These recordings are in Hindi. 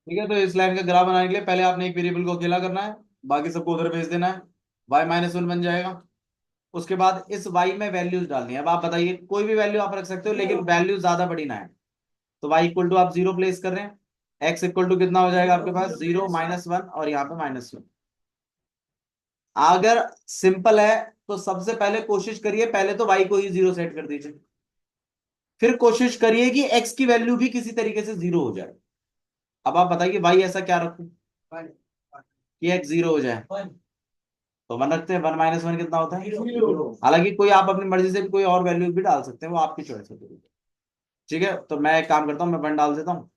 ठीक है, तो इस लाइन का ग्राफ बनाने के लिए पहले आपने एक वेरिएबल को अकेला करना है, बाकी सबको उधर भेज देना है। y-1 बन जाएगा। उसके बाद इस y में वैल्यूज डालनी है। अब आप बताइए, कोई भी वैल्यू आप रख सकते हो, लेकिन वैल्यू ज्यादा बड़ी ना है। तो y इक्वल टू आप 0 प्लेस कर रहे हैं। x इक्वल टू कितना हो जाएगा आपके पास, 0-1 और यहाँ पे -1। अगर सिंपल है तो सबसे पहले कोशिश करिए, पहले तो y को ही 0 सेट कर दीजिए। फिर कोशिश करिए कि x की वैल्यू भी किसी तरीके से 0 हो जाए। अब आप बताइए भाई ऐसा क्या रखूं कि x 0 हो जाए। तो 1 रखते हैं। 1-1 कितना होता है, हालांकि कोई आप अपनी मर्जी से भी कोई और वैल्यू भी डाल सकते हैं, वो आपकी चॉइस है। ठीक है, तो मैं एक काम करता हूँ, मैं 1 डाल देता हूँ।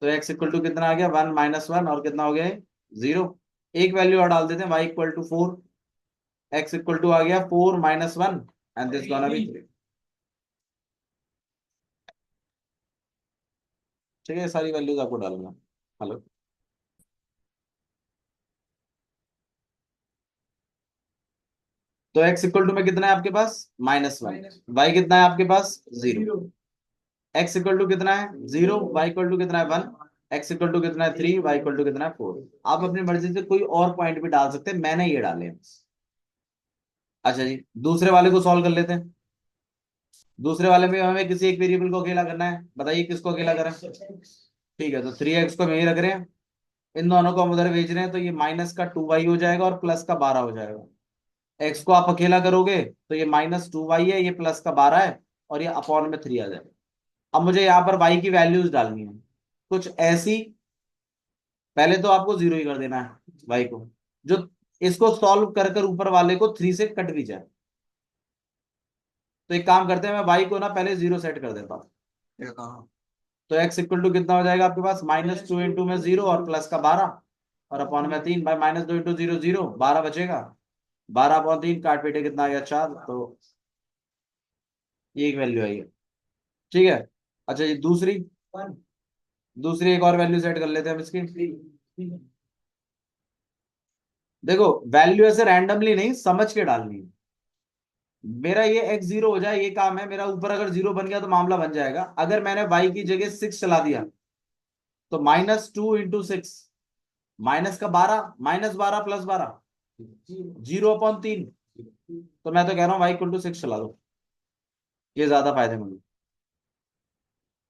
तो x इक्वल टू कितना आ गया, 1-1 और कितना हो गया, 0। एक वैल्यू और डाल देते हैं, y equal to 4। x equal to आ गया 4-1 एंड दिस गोना बी 3। ठीक है, सारी वैल्यूज आपको डालना। हेलो। तो x इक्वल टू में कितना है आपके पास, -1। y कितना है आपके पास, 0। x इक्वल टू कितना है, 0। y इक्वल टू कितना है, 1। x इक्वल टू कितना है, 3। y इक्वल टू कितना है, 4। आप अपनी मर्जी से कोई और पॉइंट भी डाल सकते हैं, मैंने ये डाले हैं। अच्छा जी, दूसरे वाले को सॉल्व कर लेते हैं। दूसरे वाले में हमें किसी एक वेरिएबल को अकेला करना है, बताइए किसको अकेला करें। ठीक है, तो 3x को हम यही रख रहे हैं। इन दोनों को हम उधर भेज रहे हैं, तो ये -2y हो जाएगा और +12 हो जाएगा। x को आप अकेला करोगे तो ये -2y है, ये +12 है, और ये अपॉन में 3 आ जाएगा। अब मुझे यहाँ पर y की वैल्यूज डालनी है कुछ ऐसी। पहले तो आपको 0 ही कर देना है y को, जो इसको सॉल्व कर कर ऊपर वाले को 3 से कट भी जाए। तो एक काम करते हैं, मैं y को ना पहले 0 सेट कर देता हूँ। ये कहाँ? तो x इक्वल टू कितना हो जाएगा आपके पास, -2 इंटू में 0 और प्लस का 12 और अपॉन में 3 बाई -2 इंटू 0 0, 12 बचेगा। 12/3 काट पीटे कितना आ गया, 4। तो ये एक वैल्यू आई है। ठीक है। अच्छा ये दूसरी, दूसरी एक और वैल्यू सेट कर लेते हैं हम इसकी। देखो, वैल्यू ऐसे रैंडमली नहीं, समझ के डालनी है। मेरा ये x 0 हो जाए, ये काम है मेरा। ऊपर अगर 0 बन गया तो मामला बन जाएगा। अगर मैंने y की जगह 6 चला दिया, तो -2 इंटू 6, -12, -12 +12, 0/3। तो मैं तो कह रहा हूँ y इक्वल टू 6 चला दो, ये ज्यादा फायदेमंद है।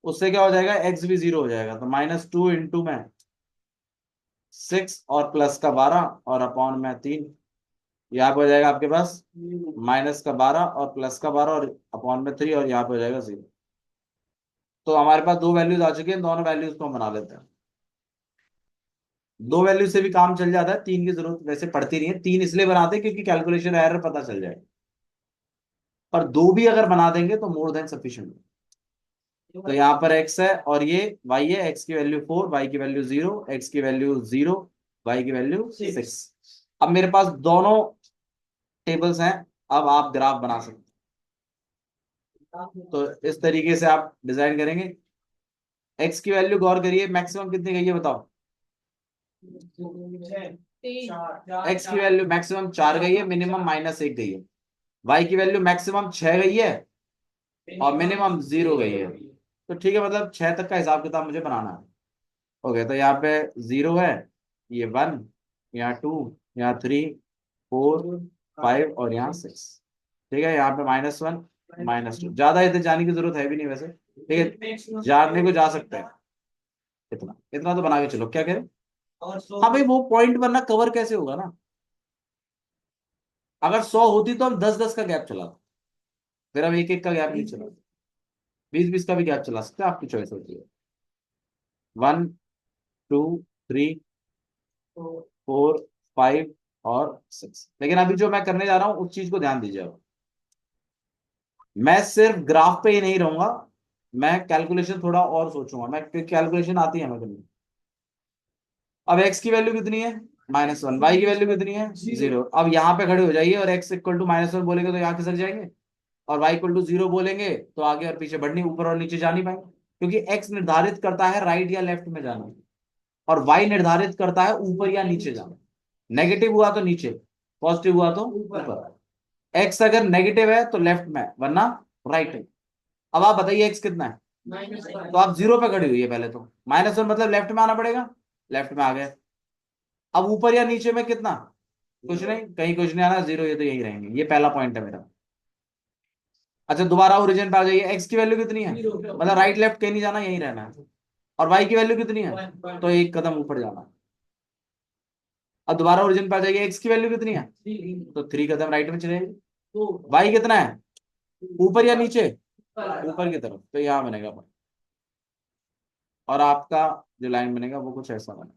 उससे क्या हो जाएगा, x भी 0 हो जाएगा। तो -2 इंटू में 6 और प्लस का 12 और अपॉन में 3। यहाँ पे हो जाएगा आपके पास -12 और प्लस का 12 और अपॉन में 3, और यहाँ पे हो जाएगा 0। तो हमारे पास दो वैल्यूज आ चुकी हैं, दोनों वैल्यूज को हम बना लेते हैं। दो वैल्यू से भी काम चल जाता है, तीन की जरूरत वैसे पड़ती नहीं है। तीन इसलिए बनाते हैं क्योंकि कैलकुलेशन एरर पता चल जाए। पर दो भी अगर बना देंगे तो मोर देन सफिशिएंट। तो यहाँ पर x है और ये y है। x की वैल्यू 4, y की वैल्यू 0, x की वैल्यू 0, y की वैल्यू 6। अब मेरे पास दोनों टेबल्स हैं। अब आप ग्राफ बना सकते हैं। तो इस तरीके से आप डिजाइन करेंगे। x की वैल्यू गौर करिए, मैक्सिमम कितनी गई है बताओ। x की वैल्यू मैक्सिमम 4 गई है, मिनिमम -1 गई है। y की वैल्यू मैक्सिमम 6 गई है और मिनिमम 0 गई है। तो ठीक है, मतलब 6 तक का हिसाब किताब मुझे बनाना है। ओके, तो यहाँ पे 0 है, ये 1, यहाँ 2, यहाँ 3, 4, 5 और यहाँ 6। ठीक है, यहाँ पे -1, -2। ज्यादा इधर जाने की जरूरत है भी नहीं वैसे। ठीक है, जानने को जा सकते हैं। इतना इतना तो बना के चलो, क्या कह रहे हो? हाँ भाई, वो पॉइंट वरना कवर कैसे होगा ना। अगर 100 होती तो हम 10-10 का गैप चलाते, फिर हम एक एक का गैप नहीं चलाते। 20-20 का भी गैप चला सकते हैं, आपकी चॉइस होती है। 1, 2, 3, 4, 5 और 6। लेकिन अभी जो मैं करने जा रहा हूं उस चीज को ध्यान दीजिए। अब मैं सिर्फ ग्राफ पे ही नहीं रहूंगा, मैं कैलकुलेशन थोड़ा और सोचूंगा। मैं कैलकुलेशन आती है हमें करनी। अब x की वैल्यू कितनी है, -1। y की वैल्यू कितनी है, 0। अब यहाँ पे खड़े हो जाइए और x इक्वल टू -1 बोलेंगे तो यहाँ खिसक जाएंगे, और y इक्वल टू 0 बोलेंगे तो आगे और पीछे बढ़ नहीं, ऊपर और नीचे जा नहीं पाएंगे। क्योंकि x निर्धारित करता है राइट या लेफ्ट में जाना, और y निर्धारित करता है ऊपर या नीचे जाना। नेगेटिव हुआ तो नीचे, पॉजिटिव हुआ तो ऊपर। x अगर नेगेटिव है तो लेफ्ट में, वरना राइट है। अब आप बताइए x कितना है। तो आप 0 पे खड़ी हुई है पहले तो, -1 मतलब लेफ्ट में आना पड़ेगा, लेफ्ट में आ गए। अब ऊपर या नीचे में कितना, कुछ नहीं, कहीं कुछ नहीं आना, 0, ये तो यही रहेंगे, ये पहला पॉइंट है मेरा। अच्छा दोबारा ओरिजिन पे आ जाइए, एक्स की वैल्यू कितनी है, मतलब राइट लेफ्ट कहीं नहीं जाना, यही रहना है। और वाई की वैल्यू कितनी है, तो एक कदम ऊपर जाना। अब दोबारा ओरिजिन पे आ जाइए, एक्स की वैल्यू कितनी है, तो 3 कदम राइट में चले। वाई कितना है, ऊपर या नीचे, ऊपर की तरफ, तो यहाँ बनेगा point। और आपका जो लाइन बनेगा वो कुछ ऐसा बनेगा।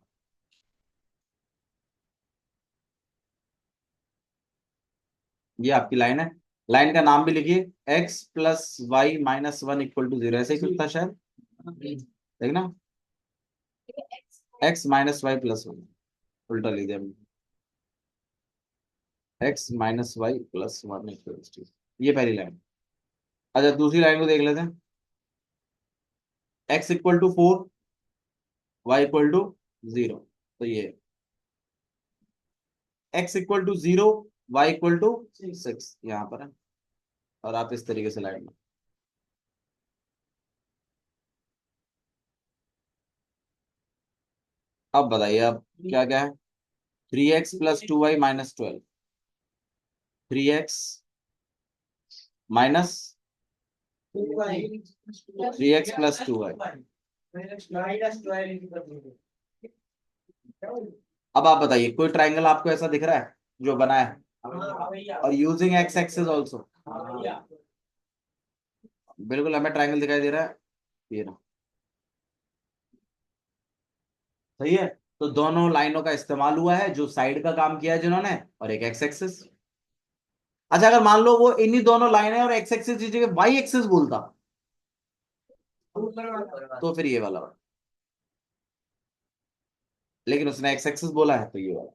ये आपकी लाइन है, लाइन का नाम भी लिखिए, x+y-1 = 0, ऐसे ही कुछ था शायद, देखना, x-y+1, उल्टा लिख दिया मैंने, x-y+1 = 0, ये पहली लाइन। अच्छा दूसरी लाइन को देख लेते हैं, x = 4, y = 0, तो ये x = 0, y = 6 यहाँ पर है। और आप इस तरीके से लाइन में, अब बताइए अब क्या क्या है, 3x + 2y - 12, 3x minus 3x + 2y। अब आप बताइए कोई ट्राइंगल आपको ऐसा दिख रहा है जो बना है, और यूजिंग एक्स एक्सिस ऑल्सो, बिल्कुल हमें ट्राइंगल दिखाई दे रहा है, ये रहा, सही है। तो दोनों लाइनों का इस्तेमाल हुआ है, जो साइड का काम किया है जिन्होंने, और एक एक्स एक्सिस। अच्छा अगर मान लो वो इन्हीं दोनों लाइन है और एक्स एक्सिस की जगह वाई एक्सिस बोलता, तो फिर ये वाला, लेकिन उसने एक्स एक्सिस बोला है तो ये वाला,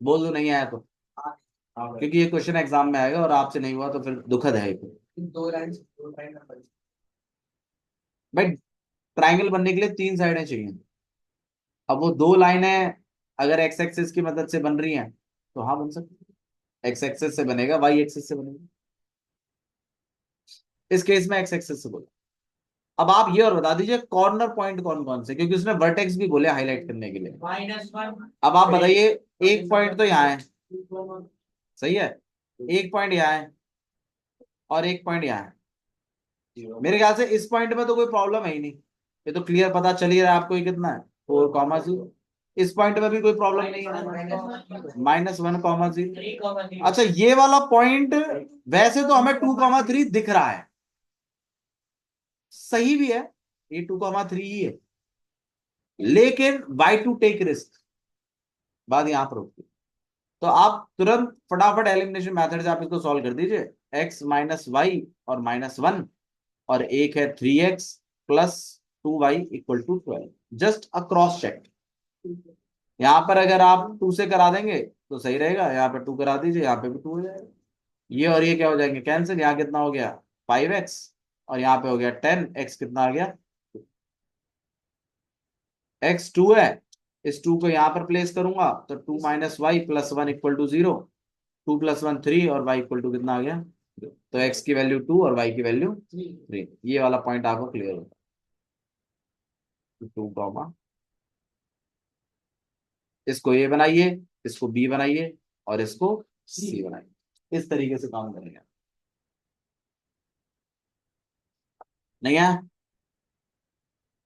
बोल दो नहीं आया तो, क्योंकि ये क्वेश्चन एग्जाम में आएगा और आपसे नहीं हुआ तो फिर दुखद है ये फिर। भाई ट्राइंगल बनने के लिए 3 साइडें चाहिए, अब वो 2 लाइनें अगर एक्स एक्सिस की मदद से बन रही हैं तो हाँ बन सकती है, एक्स एक्सिस से बनेगा, वाई एक्सिस से बनेगा, इस केस में एक्स एक्सिस से बोला। अब आप ये और बता दीजिए कॉर्नर पॉइंट कौन कौन से, क्योंकि उसने वर्टेक्स भी बोले हाईलाइट करने के लिए। अब आप बताइए, एक पॉइंट तो यहाँ है, सही है, एक पॉइंट यहाँ है, और एक पॉइंट यहाँ है। मेरे ख्याल से इस पॉइंट में तो कोई प्रॉब्लम है ही नहीं, ये तो क्लियर पता चल ही रहा है आपको, ये कितना है 4,0। इस पॉइंट में भी कोई प्रॉब्लम नहीं है, -1,0। अच्छा ये वाला पॉइंट वैसे तो हमें 2,3 दिख रहा है, सही भी है, ये 2,3 ही है, लेकिन वाई टू टेक रिस्क, बात यहां पर होती है। तो आप तुरंत फटाफट एलिमिनेशन मेथड से आप इसको सॉल्व कर दीजिए, x - y और -1, और एक है 3x + 2y = 12, just a cross check. यहाँ पर अगर आप 2 से करा देंगे तो सही रहेगा, यहाँ पे 2 करा दीजिए, यहाँ पे भी 2 हो जाएगा, ये और ये क्या हो जाएंगे कैंसिल, यहाँ कितना हो गया 5x, और यहाँ पे हो गया 10, x कितना आ गया, x 2 है, इस 2 को यहाँ पर प्लेस करूंगा तो 2 - y + 1 = 0, 2 + 1 3, और y = कितना आ गया, तो x की वैल्यू 2 और y की वैल्यू 3, ये वाला पॉइंट आपको क्लियर होगा, 2, इसको ए बनाइए, इसको बी बनाइए, और इसको सी बनाइए, इस तरीके से काम करेंगे, नहीं है,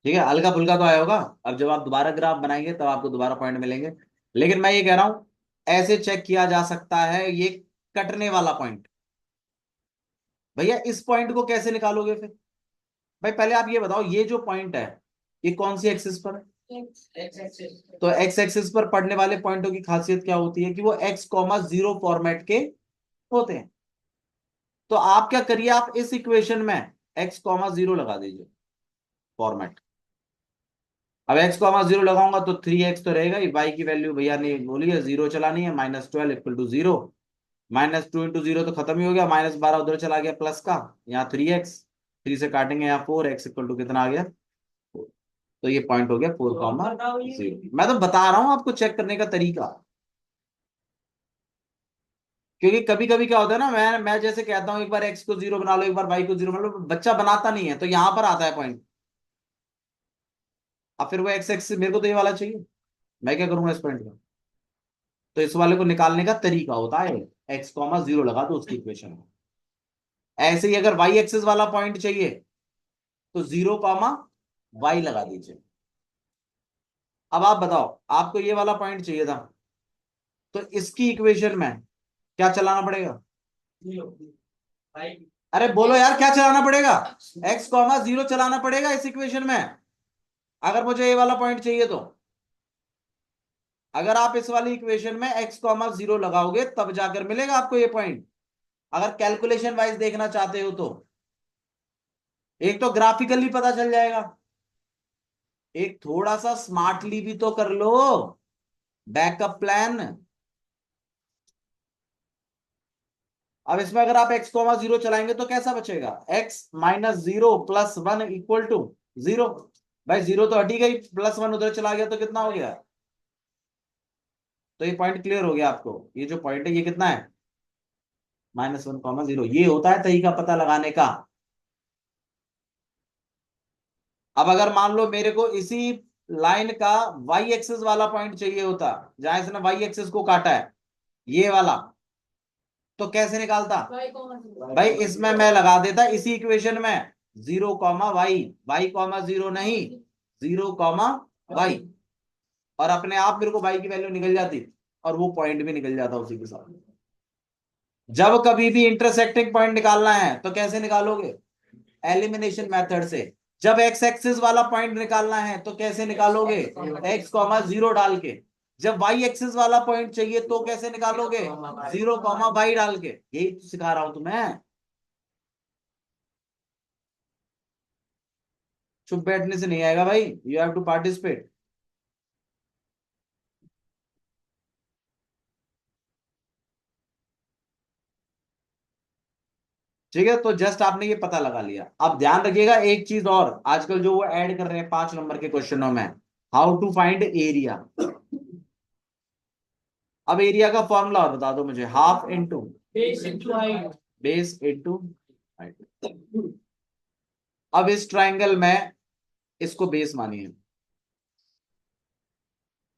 ठीक है, हल्का फुल्का तो आया होगा। अब जब आप दोबारा ग्राफ बनाएंगे तब आपको दोबारा पॉइंट मिलेंगे, लेकिन मैं ये कह रहा हूं ऐसे चेक किया जा सकता है ये कटने वाला पॉइंट, भैया इस पॉइंट को कैसे निकालोगे फिर, भाई पहले आप ये बताओ ये जो पॉइंट है ये कौन सी एक्सिस पर है, तो एक्स एक्सिस पर पड़ने वाले पॉइंटों की खासियत क्या होती है कि वो x,0 फॉर्मेट के होते हैं। तो आप क्या करिए, आप इस इक्वेशन में x,0 लगा दीजिए फॉर्मेट, अब x,0 लगाऊंगा तो 3x तो रहेगा ही, y की वैल्यू भैया ने बोली है 0 चलानी है, -12 = 0, -2 × 0 तो खत्म ही हो गया, -12 उधर चला गया प्लस का, यहाँ 3x, 3 से काटेंगे यहाँ 4x = कितना आ गया, तो ये पॉइंट हो गया 4,0। मैं तो बता रहा हूं आपको चेक करने का तरीका, क्योंकि कभी कभी क्या होता है ना, मैं जैसे कहता हूं एक बार एक्स को जीरो बना लो, एक बार वाई को जीरो बना लो, बच्चा बनाता नहीं है, तो यहां पर आता है पॉइंट। अब फिर वो एक्स एक्स मेरे को तो ये वाला चाहिए, मैं क्या करूंगा इस पॉइंट का? तो इस वाले को निकालने का तरीका होता है एक्स कॉमा जीरो लगा दो उसकी इक्वेशन में। ऐसे ही अगर वाई एक्सिस वाला पॉइंट चाहिए तो जीरो कॉमा वाई लगा दीजिए। अब आप बताओ, आपको ये वाला पॉइंट चाहिए था, तो इसकी इक्वेशन में क्या चलाना पड़ेगा? अरे बोलो यार, क्या चलाना पड़ेगा? एक्स कॉमा जीरो चलाना पड़ेगा इस इक्वेशन में, अगर मुझे ये वाला पॉइंट चाहिए तो। अगर आप इस वाली इक्वेशन में एक्स कॉमा जीरो लगाओगे तब जाकर मिलेगा आपको ये पॉइंट, अगर कैलकुलेशन वाइज देखना चाहते हो तो। एक तो ग्राफिकली पता चल जाएगा, एक थोड़ा सा स्मार्टली भी तो कर लो, बैकअप प्लान। अब इसमें अगर आप एक्स कॉमा जीरो चलाएंगे तो कैसा बचेगा? X minus zero plus one equal to zero. भाई जीरो तो हटी गई, प्लस वन उधर चला गया तो कितना हो गया? तो ये पॉइंट क्लियर हो गया आपको, ये जो पॉइंट है ये कितना है? Minus one comma zero. ये होता है तरीका पता लगाने का। अब अगर मान लो मेरे को इसी लाइन का वाई एक्सिस वाला पॉइंट चाहिए होता, जहां इसने वाई एक्सिस को काटा है, ये वाला, तो कैसे निकालता? भाई इसमें मैं लगा देता इसी इक्वेशन में zero comma y, y comma zero नहीं, जीरो कॉमा वाई, और अपने आप मेरे को वाई की वैल्यू निकल जाती और वो पॉइंट भी निकल जाता उसी के साथ। जब कभी भी इंटरसेक्टिंग पॉइंट निकालना है तो कैसे निकालोगे? एलिमिनेशन मेथड से। जब एक्स एक्सिस वाला पॉइंट निकालना है तो कैसे निकालोगे? एक्स कॉमा जीरो डाल के। जब वाई एक्सिस वाला पॉइंट चाहिए तो कैसे निकालोगे? जीरो कॉमा वाई डाल के। यही तो सिखा रहा हूं तुम्हें। चुप बैठने से नहीं आएगा भाई, यू हैव टू पार्टिसिपेट। ठीक है, तो जस्ट आपने ये पता लगा लिया। अब ध्यान रखिएगा एक चीज और, आजकल जो वो ऐड कर रहे हैं 5 नंबर के क्वेश्चनों में, हाउ टू फाइंड एरिया। अब एरिया का फॉर्मूला और बता दो मुझे, half into base into height. अब इस ट्राइंगल में इसको बेस मानिए।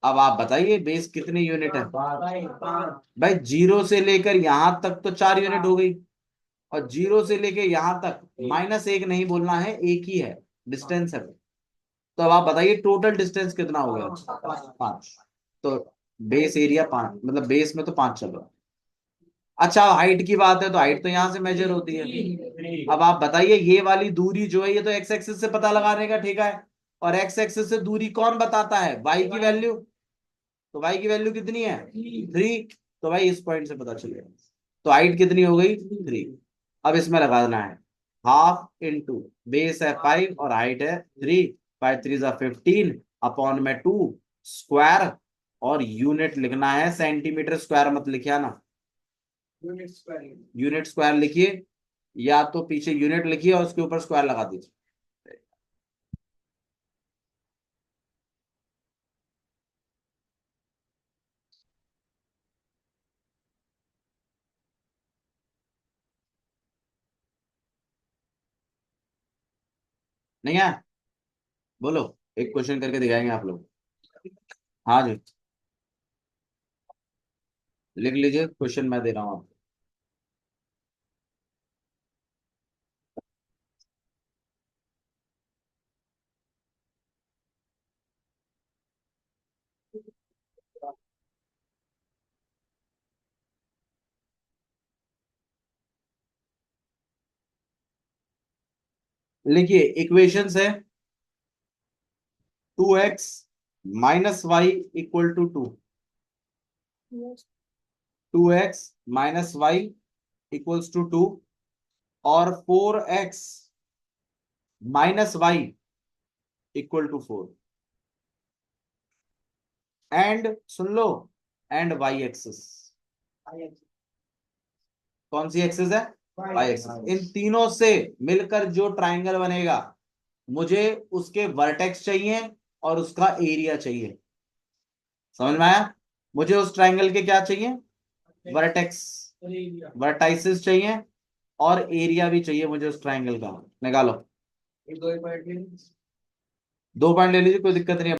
अब आप बताइए बेस कितनी यूनिट है? भाई जीरो से लेकर यहां तक तो 4 यूनिट हो गई, और जीरो से लेकर यहां तक माइनस एक नहीं बोलना है, एक ही है डिस्टेंस है। तो अब आप बताइए टोटल डिस्टेंस कितना हो गया? 5। तो बेस एरिया 5, मतलब बेस में तो 5 चल रहा है। अच्छा हाइट की बात है तो हाइट तो यहां से मेजर होती है। अब आप बताइए ये वाली दूरी जो है ये तो एक्स एक्सिस से पता लगाने का ठेका है, और एक्स एक्सिस से दूरी कौन बताता है? वाई की वैल्यू। तो वाई की वैल्यू कितनी है? 3। तो भाई इस पॉइंट से पता चलेगा। तो हाइट कितनी हो गई? 3। अब इसमें लगाना है हाफ इंटू बेस है 5 और हाइट है 3, 5 3 15 अपॉन में 2 स्क्वायर, और यूनिट लिखना है सेंटीमीटर स्क्वायर, मत लिखिए ना, यूनिट स्क्वायर लिखिए, या तो पीछे यूनिट लिखिए और उसके ऊपर स्क्वायर लगा दीजिए। नहीं है? बोलो, एक क्वेश्चन करके दिखाएंगे आप लोग। हाँ जी, लिख लीजिए, क्वेश्चन मैं दे रहा हूँ आपको। लिखिए इक्वेशन है 2x minus y equal to 2, 2x - y equals to 2, और 4x - y equal to 4, and सुन लो, एंड वाई एक्सिस। कौन सी एक्सिस है? Y axis. इन तीनों से मिलकर जो ट्राइंगल बनेगा, मुझे उसके वर्टेक्स चाहिए और उसका एरिया चाहिए। समझ में आया? मुझे उस ट्राइंगल के क्या चाहिए? वर्टेक्स। वर्टाइसिस चाहिए और एरिया भी चाहिए मुझे उस ट्राइंगल का। निकालो। 2 पॉइंट ले लीजिए, कोई दिक्कत नहीं है।